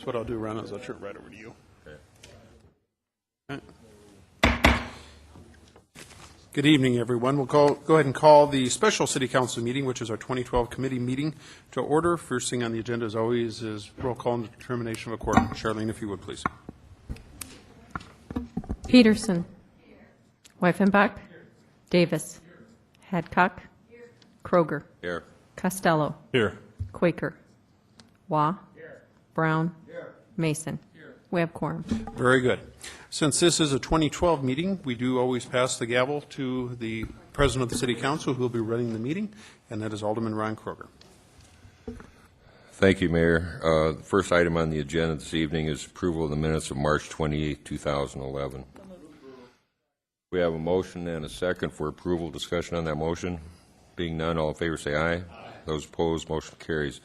what I'll do, Ron, is I'll turn it right over to you. Okay. Good evening, everyone. We'll go ahead and call the special city council meeting, which is our 2012 committee meeting, to order. First thing on the agenda, as always, is roll call and determination of a quorum. Charlene, if you would, please. Peterson. Weifenbach. Davis. Hadcock. Kroger. Here. Costello. Here. Quaker. Waugh. Brown. Mason. We have quorum. Very good. Since this is a 2012 meeting, we do always pass the gavel to the president of the city council, who will be running the meeting, and that is Alderman Ron Kroger. Thank you, Mayor. The first item on the agenda this evening is approval of the minutes of March 28, 2011. We have a motion and a second for approval. Discussion on that motion. Being none, all in favor say aye. Those opposed, motion carries.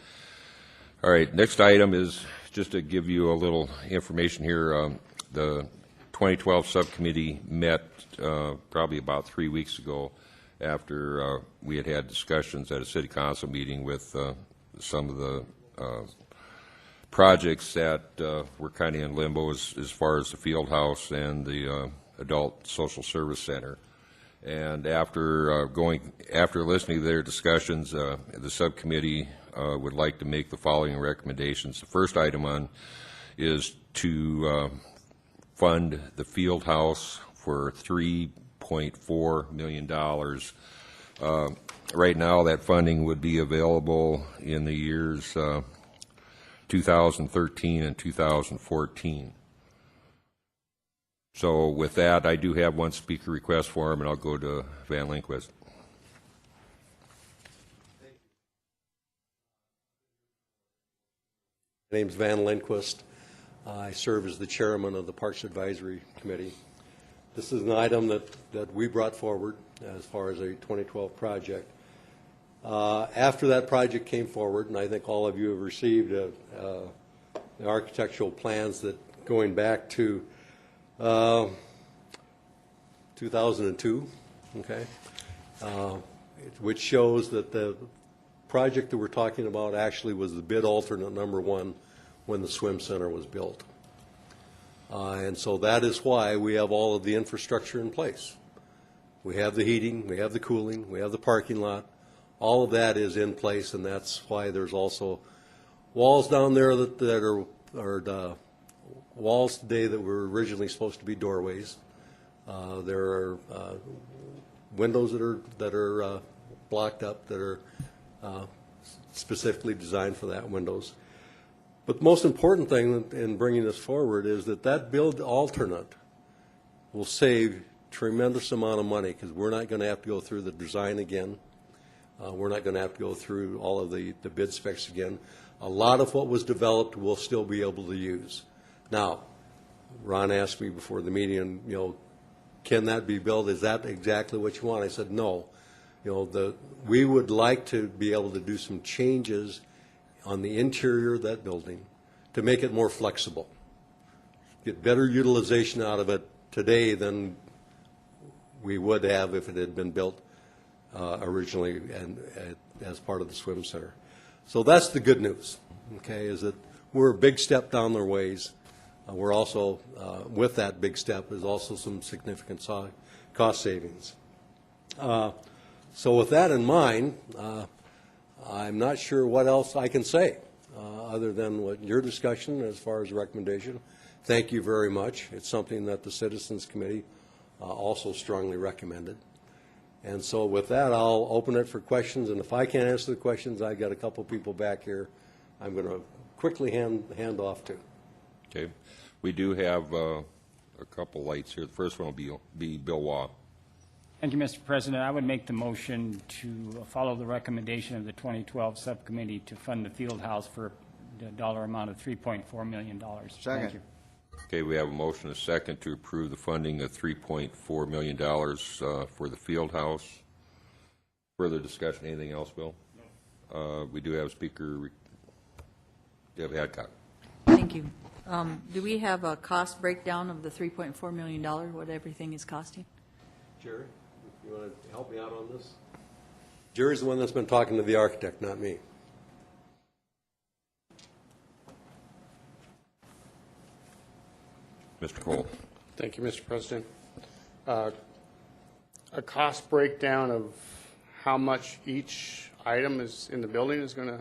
All right, next item is just to give you a little information here. The 2012 subcommittee met probably about 3 weeks ago after we had discussions at a city council meeting with some of the projects that were kind of in limbo as far as the field house and the adult social service center. And after listening to their discussions, the subcommittee would like to make the following recommendations. The first item on is to fund the field house for $3.4 million. Right now, that funding would be available in the years 2013 and 2014. So with that, I do have one speaker request for him, and I'll go to Van Lindquist. My name's Van Lindquist. I serve as the chairman of the Parks Advisory Committee. This is an item that we brought forward as far as a 2012 project. After that project came forward, and I think all of you have received the architectural plans that going back to 2002, okay, which shows that the project that we're talking about actually was the bid alternate number one when the swim center was built. And so that is why we have all of the infrastructure in place. We have the heating, we have the cooling, we have the parking lot. All of that is in place, and that's why there's also walls down there that are walls today that were originally supposed to be doorways. There are windows that are blocked up that are specifically designed for that windows. But the most important thing in bringing this forward is that build alternate will save tremendous amount of money, because we're not going to have to go through the design again. We're not going to have to go through all of the bid specs again. A lot of what was developed we'll still be able to use. Now, Ron asked me before the meeting, can that be built? Is that exactly what you want? I said, no. We would like to be able to do some changes on the interior of that building to make it more flexible, get better utilization out of it today than we would have if it had been built originally and as part of the swim center. So that's the good news, okay, is that we're a big step down their ways. We're also, with that big step, is also some significant cost savings. So with that in mind, I'm not sure what else I can say other than what your discussion as far as recommendation. Thank you very much. It's something that the Citizens Committee also strongly recommended. And so with that, I'll open it for questions. And if I can't answer the questions, I've got a couple people back here I'm going to quickly hand off to. Okay. We do have a couple lights here. The first one will be Bill Waugh. Thank you, Mr. President. I would make the motion to follow the recommendation of the 2012 subcommittee to fund the field house for the dollar amount of $3.4 million. Thank you. Okay, we have a motion and a second to approve the funding of $3.4 million for the field house. Further discussion? Anything else, Bill? No. We do have a speaker. Deb Hadcock. Thank you. Do we have a cost breakdown of the $3.4 million, what everything is costing? Jerry, you want to help me out on this? Jerry's the one that's been talking to the architect, not me. Mr. Cole. Thank you, Mr. President. A cost breakdown of how much each item is in the building is going to,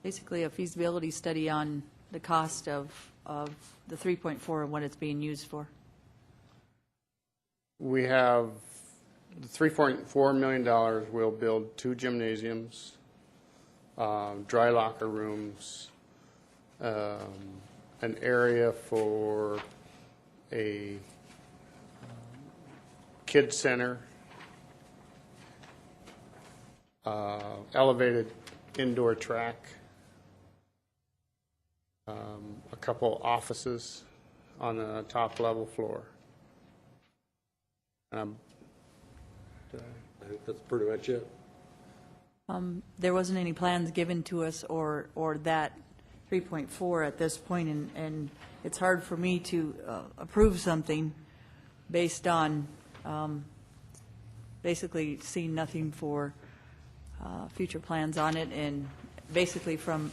Basically, a feasibility study on the cost of the 3.4 and what it's being used for. we have the $3.4 million will build 2 gymnasiums, dry locker rooms, an area for a kids center, elevated indoor track, a couple offices on the top level floor. I think that's pretty much it. There wasn't any plans given to us or that 3.4 at this point, and it's hard for me to approve something based on basically seeing nothing for future plans on it, and basically from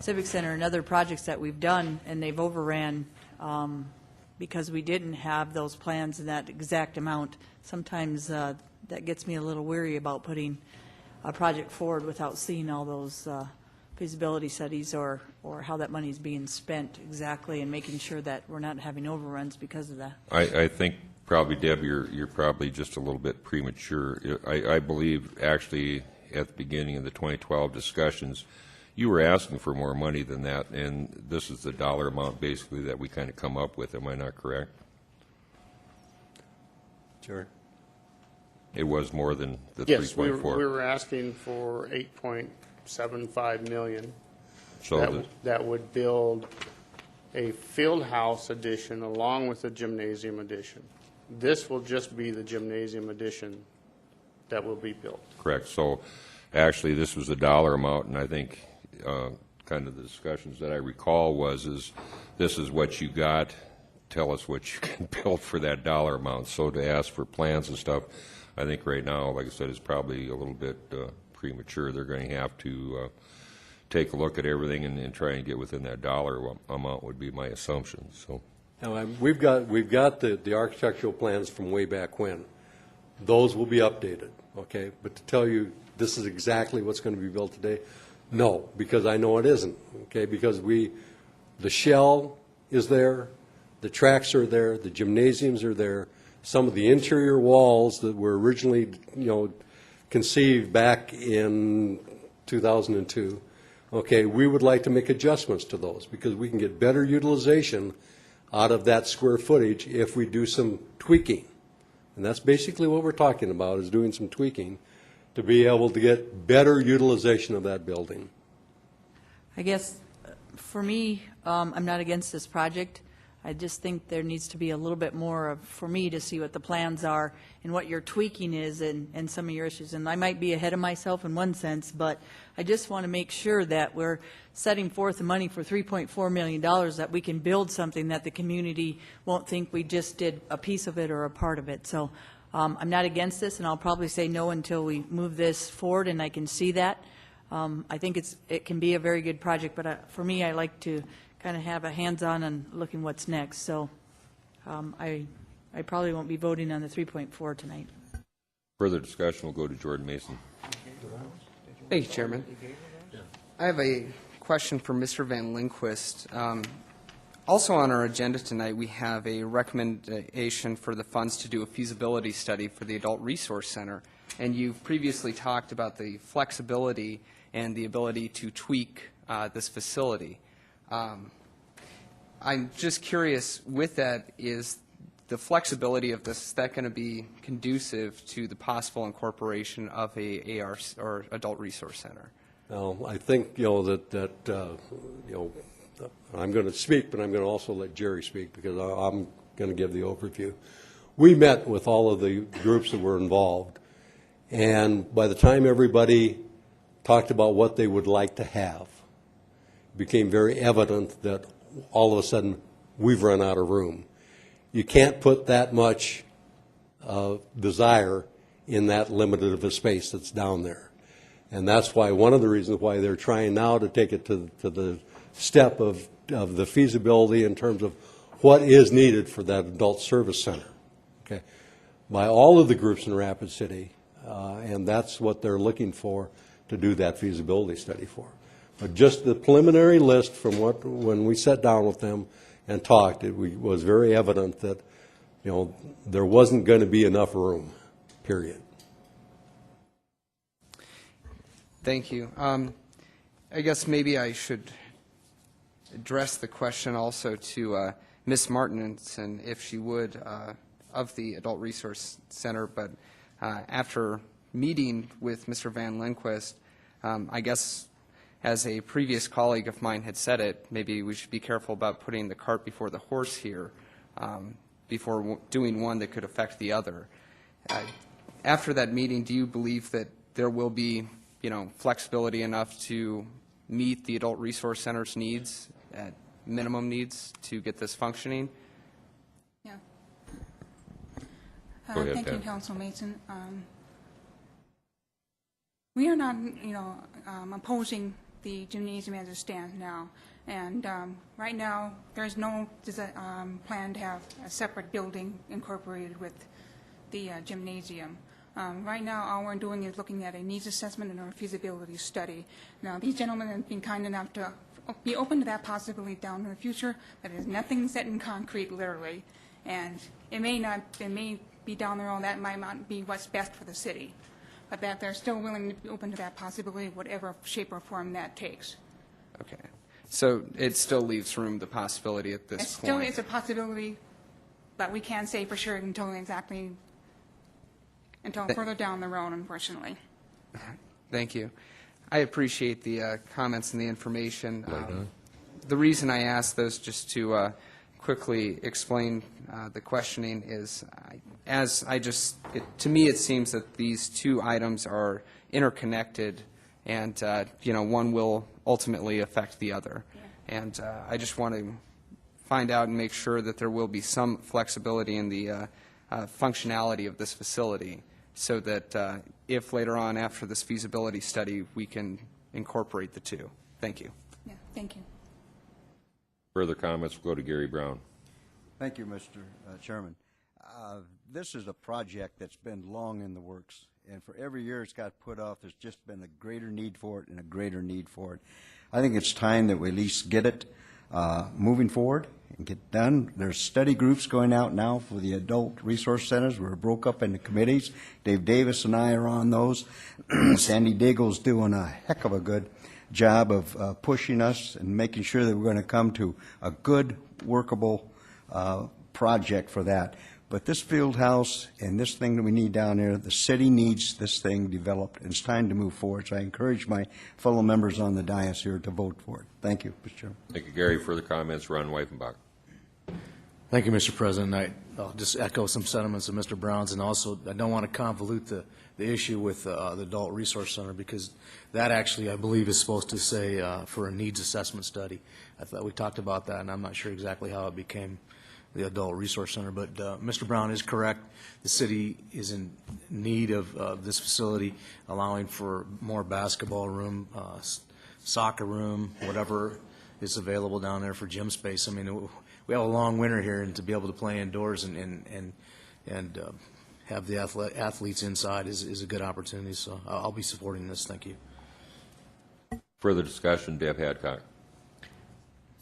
Civic Center and other projects that we've done, and they've overran because we didn't have those plans in that exact amount. Sometimes that gets me a little weary about putting a project forward without seeing all those feasibility studies or how that money is being spent exactly, and making sure that we're not having overruns because of that. I think probably, Deb, you're probably just a little bit premature. I believe actually at the beginning of the 2012 discussions, you were asking for more money than that, and this is the dollar amount basically that we kind of come up with. Am I not correct? Sure. It was more than the Yes, we 3.4. were asking for 8.75 million. So That would build a field house addition along with a gymnasium addition. This will just be the gymnasium addition that will be built. correct. So actually, this was the dollar amount, and I think kind of the discussions that I recall is this is what you got. Tell us what you can build for that dollar amount. So to ask for plans and stuff, I think right now, like I said, is probably a little bit premature. They're going to have to take a look at everything and try and get within that dollar amount would be my assumption. So Now, we've got the architectural plans from way back when. Those will be updated, okay? But to tell you this is exactly what's going to be built today, no, because I know it isn't, okay? Because the shell is there, the tracks are there, the gymnasiums are there, some of the interior walls that were originally, conceived back in 2002, okay, we would like to make adjustments to those because we can get better utilization out of that square footage if we do some tweaking. And that's basically what we're talking about, is doing some tweaking to be able to get better utilization of that building. I guess, for me, I'm not against this project. I just think there needs to be a little bit more for me to see what the plans are and what your tweaking is and some of your issues. And I might be ahead of myself in one sense, but I just want to make sure that we're setting forth the money for $3.4 million, that we can build something that the community won't think we just did a piece of it or a part of it. So I'm not against this, and I'll probably say no until we move this forward and I can see that. I think it can be a very good project, but for me, I like to kind of have a hands-on and looking what's next. So I probably won't be voting on the 3.4 tonight. further discussion will go to Jordan Mason. Thank you, Chairman. I have a question for Mr. Van Linquist. Also on our agenda tonight, we have a recommendation for the funds to do a feasibility study for the Adult Resource Center. And you've previously talked about the flexibility and the ability to tweak this facility. I'm just curious, with that, is the flexibility of this, is that going to be conducive to the possible incorporation of a AR or Adult Resource Center? Now, I think, I'm going to speak, but I'm going to also let Jerry speak because I'm going to give the overview. We met with all of the groups that were involved, and by the time everybody talked about what they would like to have, it became very evident that all of a sudden we've run out of room. You can't put that much desire in that limited of a space that's down there. And that's why, one of the reasons why they're trying now to take it to the step of the feasibility in terms of what is needed for that adult service center, okay, by all of the groups in Rapid City, and that's what they're looking for to do that feasibility study for. But just the preliminary list from when we sat down with them and talked, it was very evident that, there wasn't going to be enough room, period. Thank you. I guess maybe I should address the question also to Ms. Martinson, if she would, of the Adult Resource Center. But after meeting with Mr. Van Lindquist, I guess as a previous colleague of mine had said it, maybe we should be careful about putting the cart before the horse here, before doing one that could affect the other. After that meeting, do you believe that there will be, flexibility enough to meet the Adult Resource Center's needs, at minimum needs, to get this functioning? Yeah. Go ahead, Thank you, Pat. Council Mason. We are not, opposing the gymnasium as it stands now. And right now, there's no plan to have a separate building incorporated with the gymnasium. Right now, all we're doing is looking at a needs assessment and a feasibility study. Now, these gentlemen have been kind enough to be open to that possibility down in the future, but there's nothing set in concrete, literally. And it may be down the road, that might not be what's best for the city. But that they're still willing to be open to that possibility, whatever shape or form that takes. Okay. So it still leaves room, the possibility at this It still point. is a possibility, but we can't say for sure until further down the road, unfortunately. Thank you. I appreciate the comments and the information. The reason I asked those, just to quickly explain the questioning, is to me it seems that these two items are interconnected, and one will ultimately affect the other. Yeah. And I just want to find out and make sure that there will be some flexibility in the functionality of this facility, so that if later on after this feasibility study we can incorporate the two. Thank you. Yeah, thank you. Further comments will go to Gary Brown. Thank you, Mr. Chairman. This is a project that's been long in the works, and for every year it's got put off, there's just been a greater need for it and a greater need for it. I think it's time that we at least get it moving forward and get done. There's study groups going out now for the adult resource centers. We're broke up into committees. Dave Davis and I are on those. Sandy Daigle's doing a heck of a good job of pushing us and making sure that we're going to come to a good, workable project for that. But this field house and this thing that we need down there, the city needs this thing developed, and it's time to move forward. So I encourage my fellow members on the dais here to vote for it. Thank you, Mr. Chairman. Thank you, Gary. Further comments, Ron Weifenbach. Thank you, Mr. President. I'll just echo some sentiments of Mr. Brown's, and also I don't want to convolute the issue with the Adult Resource Center, because that actually, I believe, is supposed to say for a needs assessment study. I thought we talked about that, and I'm not sure exactly how it became the Adult Resource Center. But Mr. Brown is correct. The city is in need of this facility, allowing for more basketball room, soccer room, whatever is available down there for gym space. I mean, we have a long winter here, and to be able to play indoors and have the athletes inside is a good opportunity. So I'll be supporting this. Thank you. Further discussion, Deb Hadcock.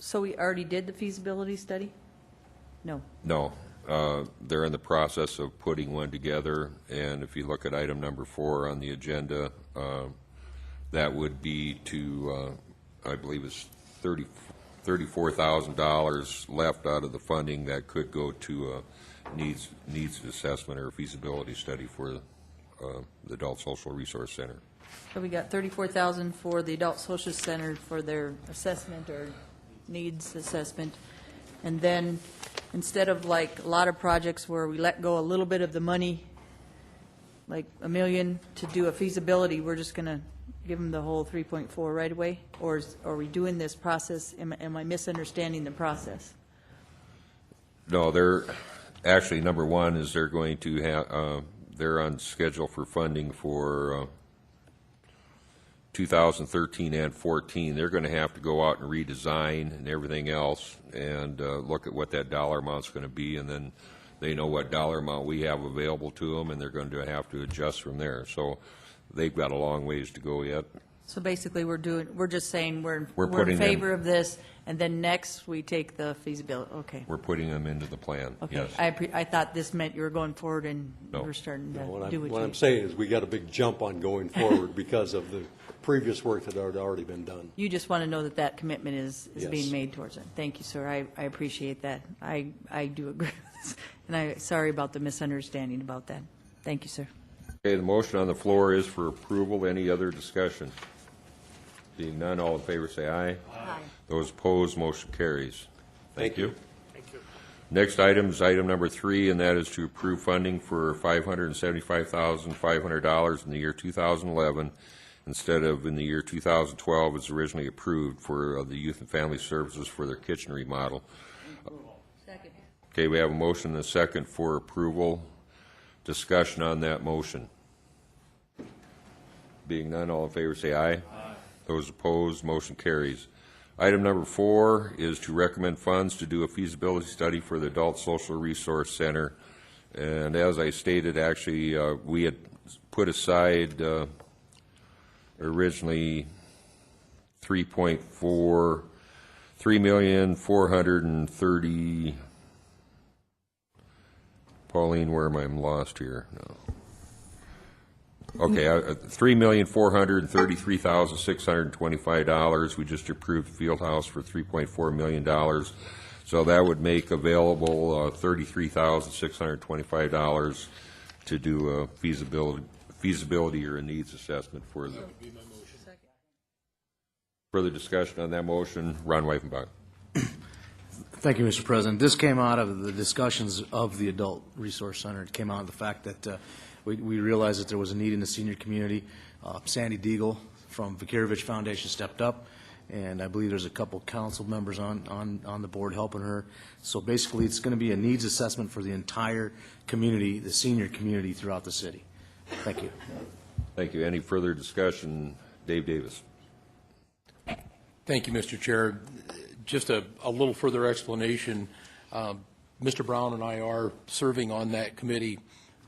So we already did the feasibility study? No. No. They're in the process of putting one together, and if you look at item number 4 on the agenda, that would be to, I believe it's $34,000 left out of the funding that could go to a needs assessment or a feasibility study for the Adult Social Resource Center. So we got $34,000 for the Adult Social Center for their assessment or needs assessment. And then, instead of like a lot of projects where we let go a little bit of the money, like $1 million to do a feasibility, we're just going to give them the whole 3.4 right away? Or are we doing this process? Am I misunderstanding the process? No, they're actually, number one is they're going to have, they're on schedule for funding for 2013 and 14. They're going to have to go out and redesign and everything else and look at what that dollar amount's going to be, and then they know what dollar amount we have available to them, and they're going to have to adjust from there. So they've got a long ways to go yet. So basically, we're just saying we're putting in them- favor of this, and then next we take the feasibility, okay. We're putting them into the plan, Okay, yes. I thought this meant you were going forward and No. we're starting to What do what I'm you. saying is we got a big jump on going forward because of the previous work that had already been done. You just want to know that that commitment is Yes. being made towards it. Thank you, sir. I appreciate that. I do agree with this. And sorry about the misunderstanding about that. Thank you, sir. Okay, the motion on the floor is for approval. Any other discussion? Being none, all in favor say aye. Aye. Those opposed, motion carries. Thank you. Next item is item number 3, and that is to approve funding for $575,500 in the year 2011 instead of in the year 2012 as originally approved for the Youth and Family Services for their kitchen remodel. Second. Okay, we have a motion and a second for approval. Discussion on that motion. Being none, all in favor say aye. Aye. Those opposed, motion carries. Item number 4 is to recommend funds to do a feasibility study for the Adult Social Resource Center. And as I stated, actually, we had put aside originally $3,430,000. Pauline, where am I? I'm lost here. No. Okay, $3,433,625. We just approved the field house for $3.4 million. So that would make available $33,625 to do a feasibility or a needs assessment for the. Further discussion on that motion, Ron Weifenbach. Thank you, Mr. President. This came out of the discussions of the Adult Resource Center. It came out of the fact that we realized that there was a need in the senior community. Sandy Deagle from Vakirovich Foundation stepped up, and I believe there's a couple council members on the board helping her. So basically, it's going to be a needs assessment for the entire community, the senior community throughout the city. Thank you. Thank you. Any further discussion? Dave Davis. Thank you, Mr. Chair. Just a little further explanation. Mr. Brown and I are serving on that committee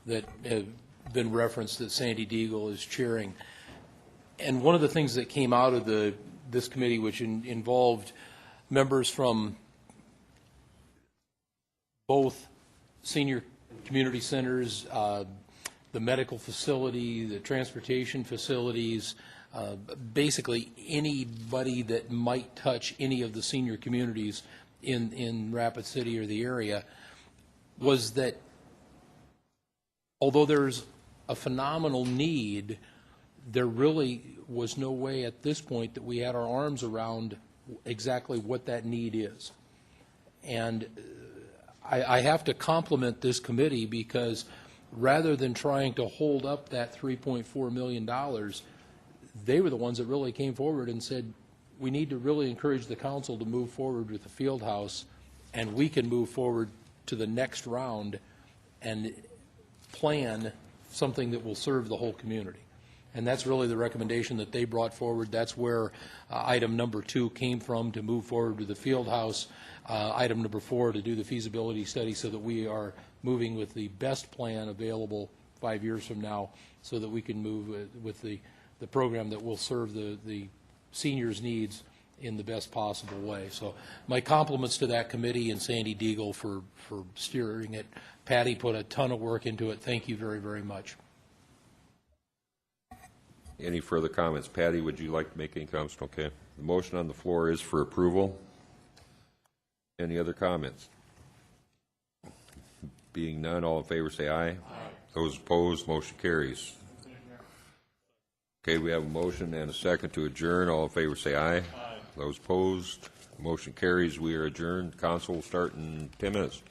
that have been referenced that Sandy Deagle is chairing. And one of the things that came out of this committee, which involved members from both senior community centers, the medical facility, the transportation facilities, basically anybody that might touch any of the senior communities in Rapid City or the area, was that although there's a phenomenal need, there really was no way at this point that we had our arms around exactly what that need is. And I have to compliment this committee because rather than trying to hold up that $3.4 million, they were the ones that really came forward and said, we need to really encourage the council to move forward with the field house, and we can move forward to the next round and plan something that will serve the whole community. And that's really the recommendation that they brought forward. That's where item number 2 came from, to move forward with the field house. Item number 4, to do the feasibility study so that we are moving with the best plan available 5 years from now so that we can move with the program that will serve the seniors' needs in the best possible way. So my compliments to that committee and Sandy Deagle for steering it. Patty put a ton of work into it. Thank you very, very much. Any further comments? Patty, would you like to make any comments? Okay. The motion on the floor is for approval. Any other comments? Being none, all in favor say aye. Aye. Those opposed, motion carries. Okay, we have a motion and a second to adjourn. All in favor say aye. Aye. Those opposed, motion carries. We are adjourned. Council will start in 10 minutes.